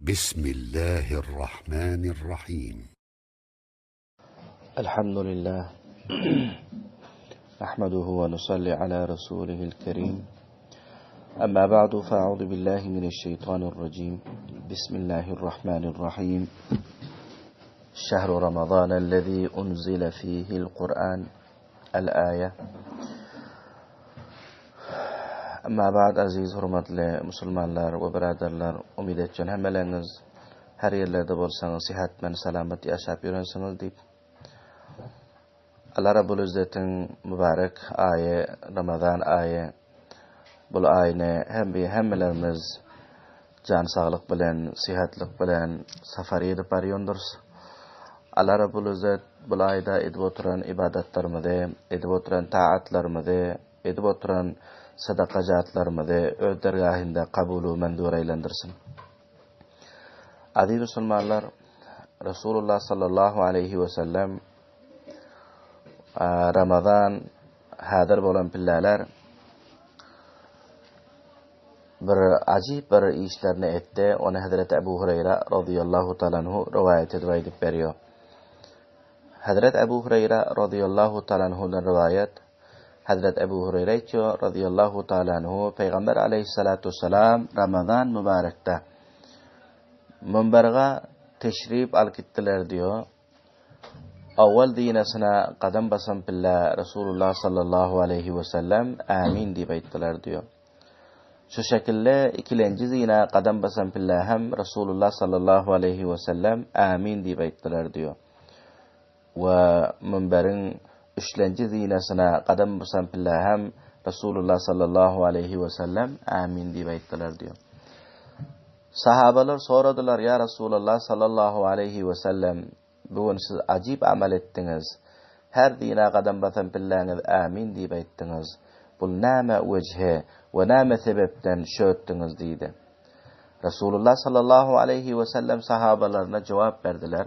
بسم الله الرحمن الرحيم. الحمد لله نحمده ونصلي على رسوله الكريم. أما بعد فأعوذ بالله من الشيطان الرجيم. بسم الله الرحمن الرحيم. شهر رمضان الذي أنزل فيه القرآن. الآية. Amma ba'd aziz hurmatli musulmanlar ve birodarlar, umid etjan hammalariz her yerlerde bolsanız sihat bilan salomat yaşap yurasınız deb. Allah Rabbul İzzet'in mübarek ayı Ramazan ayı. Bu ayını hammalarimiz can sağlık bilan, sihatlik bilan safar edip barýandyr. Allah Rabbul İzzet bu ayda edip oturan ibadetlerimizi, edip oturan taatlarimizi, edip oturan sadaqajatlarımızı öz dergahında kabulü mendur eylendirsin. Aziz Müslümanlar, Resulullah sallallahu aleyhi ve sellem Ramazan hadir bolan pillalar bir acip bir işlerini etti. Onu Hazreti Ebu Hureyre radıyallahu ta'ala anhu rivayet edip veriyor. Hazreti Ebu Hureyre radıyallahu ta'ala anhu'dan rivayet. Hazret Ebu Hureyre radıyallahu ta'ala anhu Peygamber aleyhissalatu vesselam Ramazan mübarekte minberga teşrif alkittiler diyor. Awval dinesine kadem basan pilla Resulullah sallallahu aleyhi ve sellem amin deyip ayttılar diyor. Şu şekilde ikilenci zine kadem basan pilla hem Resulullah sallallahu aleyhi ve sellem amin deyip ayttılar diyor. Ve minberin üçlenci zinesine kadem basan pilla hem Resulullah sallallahu aleyhi ve sellem amin deyip ayttılar diyor. Sahabalar soradılar, ya Resulullah sallallahu aleyhi ve sellem, bugün siz acip amel ettiniz. Her dine kadem basan pillaniz amin deyip ayttınız. Bu näme wejhe ve näme sebepten şöttünüz deydi. Resulullah sallallahu aleyhi ve sellem sahabalarına cevap verdiler.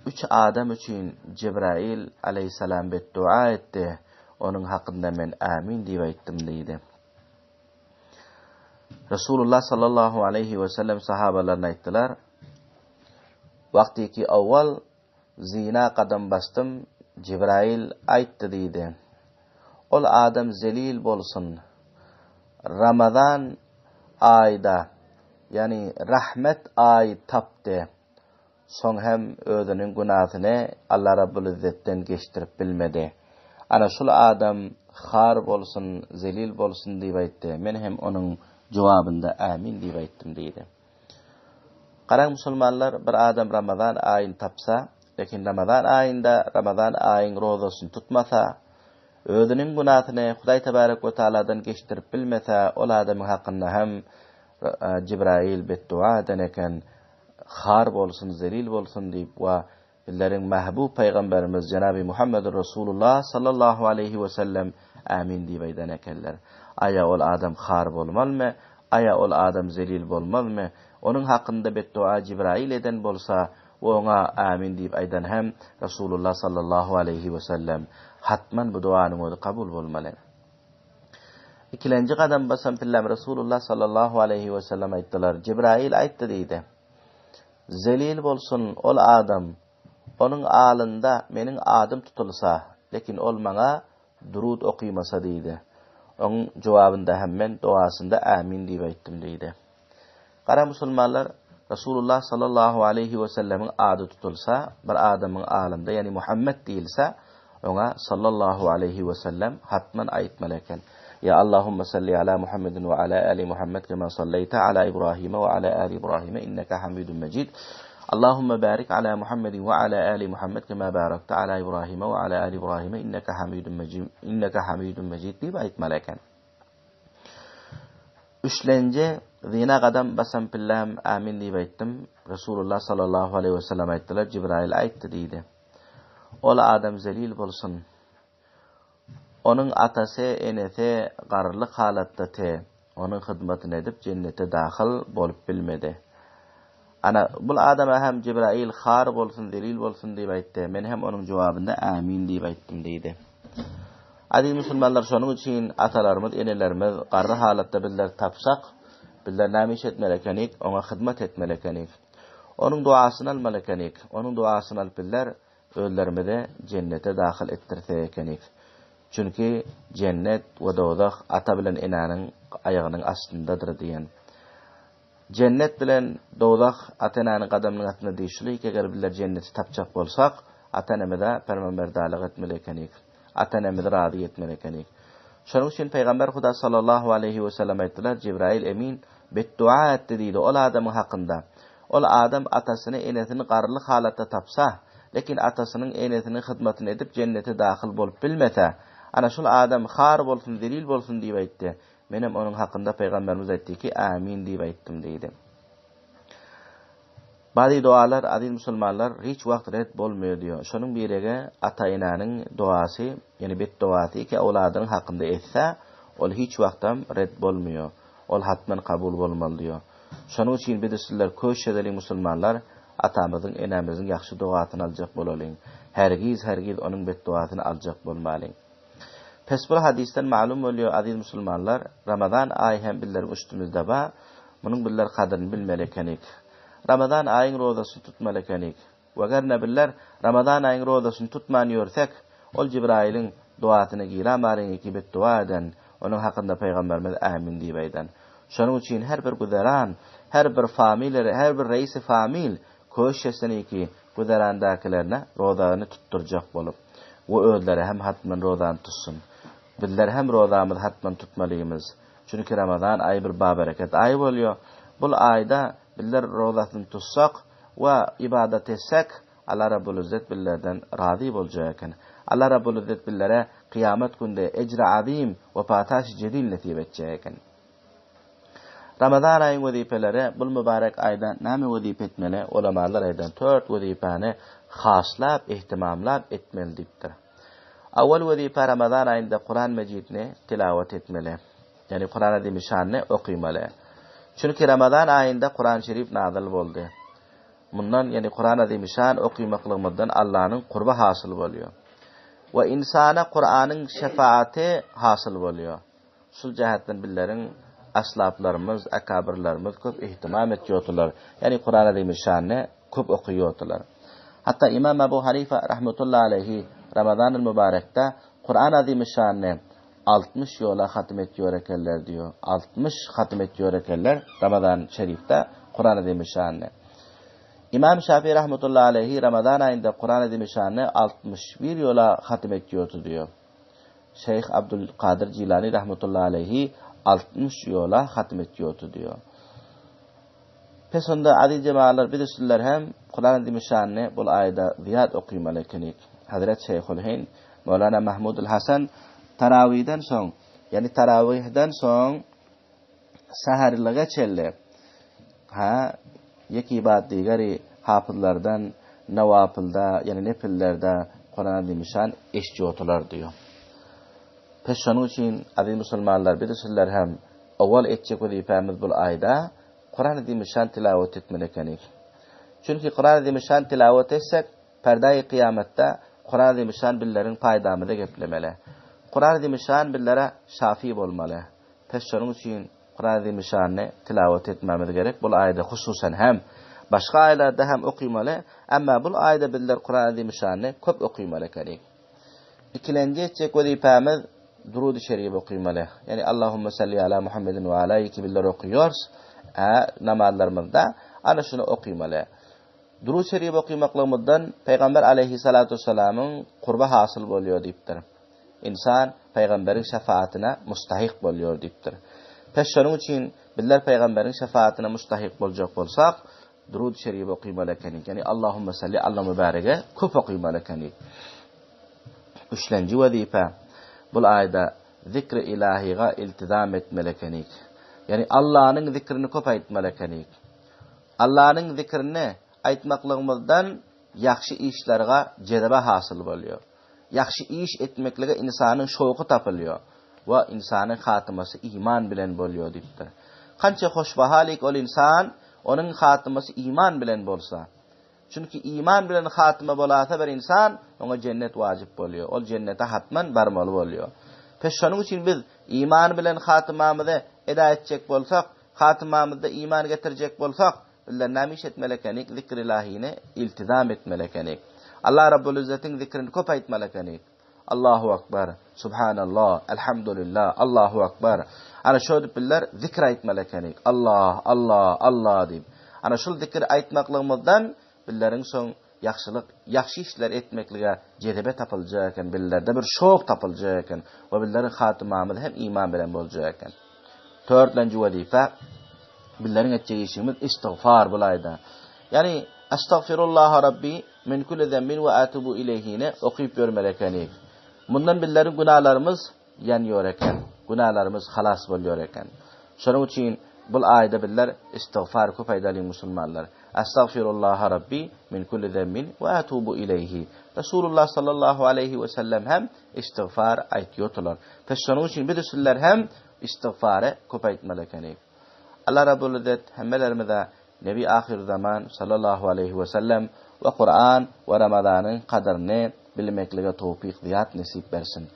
3 adam için Cebrail aleyhissalam beddua etti. Onun hakkında men amin deyip aytdım deydi. Resulullah sallallahu aleyhi ve sellem sahabalarına ayttılar. Vaktiki avval zina kadam bastım, Cebrail ayttı deydi. Ol adam zelil bolsun. Ramazan ayda, yani rahmet ay tapdı. Son hem özünün günahını Allah Rabbul İzzet'ten geçtirip bilmedi. Ana şul adam har bolsun, zelil bolsun deyip aytdı. Men hem onun cevabında amin deyip aytdım deydi. Qarang musulmanlar, bir adam Ramazan ayını tapsa, lekin Ramazan ayında Ramazan ayın rozasını tutmasa, özünün günahını Huday Tebarek ve Teala'dan geçtirip bilmese, ol adamın hakkında hem Cebrail beddua eden har bolsun, zelil bolsun deyip ve bizlerin mahbub peygamberimiz Cenab-ı Muhammed Resulullah sallallahu aleyhi ve sellem amin deyip aydan ekerler. Aya ol adam har bolmalı mı? Aya ol adam zelil bolmalı mı? Onun hakkında beddua Cebrail eden bolsa, ona amin deyip aydan hem Resulullah sallallahu aleyhi ve sellem hatman bu duanın odu kabul bolmalı. İkilenci kadam basan pillam Resulullah sallallahu aleyhi ve sellem ayttılar. Cebrail ayttı deydi. Zelil bolsun ol adam, onun alında menin adım tutulsa, lekin ol mana durud okuymasa deydi. Onun cevabında hemen duasında amin deyip aytdım deydi. Qara musulmanlar, Resulullah sallallahu aleyhi ve sellemin adı tutulsa, bir adamın alında, yani Muhammed değilse, ona sallallahu aleyhi ve sellem hatman aytmalı eken. Ya Allahümme salli ala Muhammedin ve ala ali Muhammed kema salleyte ala İbrahim ve ala ali İbrahim inneke hamidun mecid. Allahümme barik ala Muhammedin ve ala ali Muhammed kema barakte ala İbrahim ve ala ali İbrahim inneke hamidun mecid deyip aytmalı eken. Üçlence zina kadam basan pillam amin deyip aytdım. Resulullah sallallahu aleyhi ve sellem ayttılar. Cebrail ayttı deydi. Ola adam zelil bolsun. Onun atası enesi qarırlık halatta te. Onun hizmetini edip cennete dahil bolup bilmedi. Ana bul adama hem Cebrail har bolsun, zelil bolsun deyip ayttı. Men hem onun cevabında amin deyip aytdım deydi. Aziz Müslümanlar, şonun için atalarımız, enelerimiz qarrı halatta bizler tapsak, Bizler näme etmelikenik, ona hyzmat etmelikenik. Onun duasyny almalikenik. Onun duasyny alyp bizler öllerimizi cennete dahil ettirsekenik. Çünki cennet we dozak ata bilen enanyň aýagynyň astyndadyr diýen. Cennet bilen dozak ata enanyň gadamynyň astyna diýişlik. Eger bizler cenneti tapjak bolsak, ata enemize permanberdalyk etmelikenik. Ata enemizi razy etmelikenik. Şonuň üçin Peýgamber Huda sallallahu aleyhi we sellem aýtdylar, Jibrail emin beddua etdi diýdi ol adamyň hakynda. Ol adam atasyny enesini garlyk halatda tapsa, lekin atasynyň enesiniň hyzmatyny edip cennete dahil bolup bilmese, ana şol adam har bolsun, zelil bolsun diýip aýtdy. Menem onuň hakynda Peýgamberimiz aýtdyki, amin diýip aýtdym diýdi. Badi dualar aziz musulmanlar hiç wagt ret bolmaýar diýär. Şonuň birege ata enanyň duasy, ýani bedduasy ki awladyň hakynda etse, ol hiç wagtam ret bolmaýar. Ol hatman kabul bolmaly diýär. Şonuň üçin biz sizler köşedeli musulmanlar atamyzyň, enämiziň ýaxşy duasyny aljak bolalım. Hergiz onuň bedduasyny aljak bolmalyň. Pes bu hadisten ma'lum bolýar aziz musulmanlar, Ramazan aýy hem bizler üstümizde ba, munyň bizler kadryny bilmelikenik. Ramazan aýyň rozasyny tutmalikenik. Weger näbiller Ramazan aýyň rozasyny tutman ýörsek, ol Jibrail'in duasyny giramariň ki beddua eden, onuň hakynda Peýgamberimiz amin diýip aýdan. Şonuň üçin her bir güzeran, her bir familleri, her bir reisi famil köşesini ki güzerandakilerine rozany tutturjak bolup, we özleri hem hatman rozany tutsun. Bizler hem rozamyzy hatman tutmalyymyz. Çünki Ramazan aýy bir babereket aýy bolýar. Bul aýda bizler rozasyny tutsak we ibadat etsek, Allah Rabbul Izzet bizlerden razy boljak eken. Allah Rabbul Izzet bizlere kıyamet günde ecri azim we pataş jedil nasip etjek eken. Ramazan aýyň wezipeleri bul mübarek aýda näme wezip etmeli? Ulamalar aýdan 4 wezipany haslap, ihtimamlap etmeli diýipdir. Awal wezipe Ramazan aýynda Kur'an Mejidni tilawat etmeli. Yani Kur'an azymy şanny okuymaly. Çünki Ramazan aýynda Kur'an Şerif nazil boldy. Mundan yani Kur'an azymy şan okuymaklygymyzdan Allah'nyň qurba hasyl bolýar. Ve insana Kur'anyň şefaaty hasyl bolýar. Şol jähetden billerin aslaplarymyz, akabirlerimiz köp ihtimam etýärler. Yani Kur'an azymy şanny köp okuýarlar. Hatta İmam Ebu Hanife rahmetullahi aleyhi Ramazan-ı mübarekde Kur'an azymy şanny 60 yola hatim etýär ekenler diyor. 60 hatim etýär ekenler Ramazan şerifde Kur'an azymy şanny. İmam Şafii rahmetullahi aleyhi Ramazan aýynda Kur'an azymy şanny 61 yola hatim etýärdi diyor. Şeyh Abdülkadir Jilani rahmetullahi aleyhi 60 yola hatim etýärdi diyor. Pesonda aziz cemaatler bilýärler hem Kur'an azymy şanny bul aýda ziyat okuymaly ekenik. Hazrat Şeyhul Hind Mevlana Mahmudul Hasan tarawihden soň, yani tarawihden soň saharlyga çelle. Yeki ibad digeri hafızlardan nawafilda, yani nefillerde Kur'an azymy şan eşjotlar diyor. Peşonuň üçin aziz musulmanlar bilýärler hem awal etjek wezipemiz bul aýda Kur'an azymy şan tilawat etmelikenik. Çünki Kur'an azymy şan tilawat etsek, perdaý kıyametde Kur'an azymy şan billerin paýdamyza geplemeli. Kur'an azymy şan billere şafi bolmaly. Peşonuň üçin Kur'an azymy şanny tilawat etmemiz gerek. Bul aýda hususan hem başga aýlarda hem okuymaly, amma bul aýda biller Kur'an azymy şanny köp okuymaly gerek. İkilenji etjek wezipemiz durud-i şerif okuymaly. Yani Allahumme salli ala Muhammedin ve alayhi biller okuýars, namazlarymyzda ana şunu okuymaly. Durud-i şerif okuymaklygymyzdan Peýgamber aleyhissalatu vesselamyň qurba hasyl bolýar diýipdir. İnsan Peýgamberiň şefaatine mustahik bolýar diýipdir. Peşonuň üçin bizler Peýgamberiň şefaatine mustahik boljak bolsak, durud-i şerif okuymaly ekenik. Yani Allahumme salli ala mübarege köp okuymaly ekenik. Üçlenji wezipe bul aýda zikri ilahiga iltizam etmeli ekenik. Yani Allah'ın zikrini köp aýtmaly ekenik. Allah'ın zikrini aýtmaklygymyzdan ýaxşy işlerge jezebe hasyl bolýar. Ýaxşy iş etmeklige insanyň şowqy tapylýar we insanyň hatymasy iman bilen bolýar diýipdir. Kança hoşbahalik ol insan, onuň hatymasy iman bilen bolsa. Çünki iman bilen hatyma bolasa bir insan, ona cennet wajib bolýar. Ol cennete hatman barmaly bolýar. Peşonuň üçin biz iman bilen hatymamyzy eda etjek bolsak, hatimamızda iman getirecek bolsak, billar namiş etmelekenik, zikr ilahine iltizam etmelekenik. Allah Rabbul İzzet'in zikrini köpaytmelekenik. Allahu Akbar, Subhanallah, Elhamdülillah, Allahu Akbar. Ana şöyle billar zikr aytmelekenik. Allah, Allah, Allah deyip. Ana şul zikr aytmaklığımızdan billarin son yaxşı işler etmeklige cezebe tapılacakken, billerde bir şok tapılacakken ve billerin hatimamız hem iman bilen bolacakken. Dördüncü vazife billerin eteceği işimiz istiğfar bulayda. Yani estağfirullah Rabbi min kulli zembin ve atubu ileyhine okuyup görmelekenik. Bundan billerin günahlarımız yanıyor eken, günahlarımız halas boluyor eken. Şunun için bu ayda biller istiğfar köpaydalı musulmanlar. Estağfirullah Rabbi min kulli zembin ve atubu ileyhi. Resulullah sallallahu aleyhi ve sellem hem istiğfar aytıyorlar. Şunun için bir de hem istiğfara köpaytmelekenik. Allah Rabbul İzzet hemmelerimize Nebi ahir zaman sallallahu aleyhi ve sellem ve Kur'an ve Ramazan'ın kaderini bilmeklige tevfik ziyat nasip versin.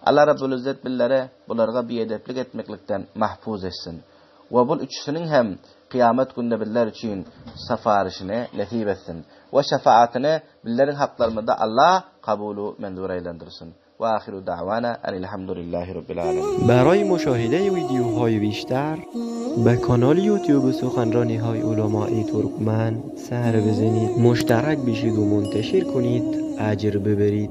Allah Rabbul İzzet billere bularga biedeplik etmeklikten mahfuz etsin. Ve bu üçüsünün hem kıyamet günde biller için safarişine nasip etsin. Ve şefaatine billerin haklarında Allah kabulü mendur eylendirsin. و آخر دعوانا أن الحمد لله رب العالمين. برای مشاهده ویدیوهای بیشتر به کانال یوتیوب سخنرانی های علمای ترکمن سر بزنید، مشترک بشید و منتشر کنید، اجر ببرید.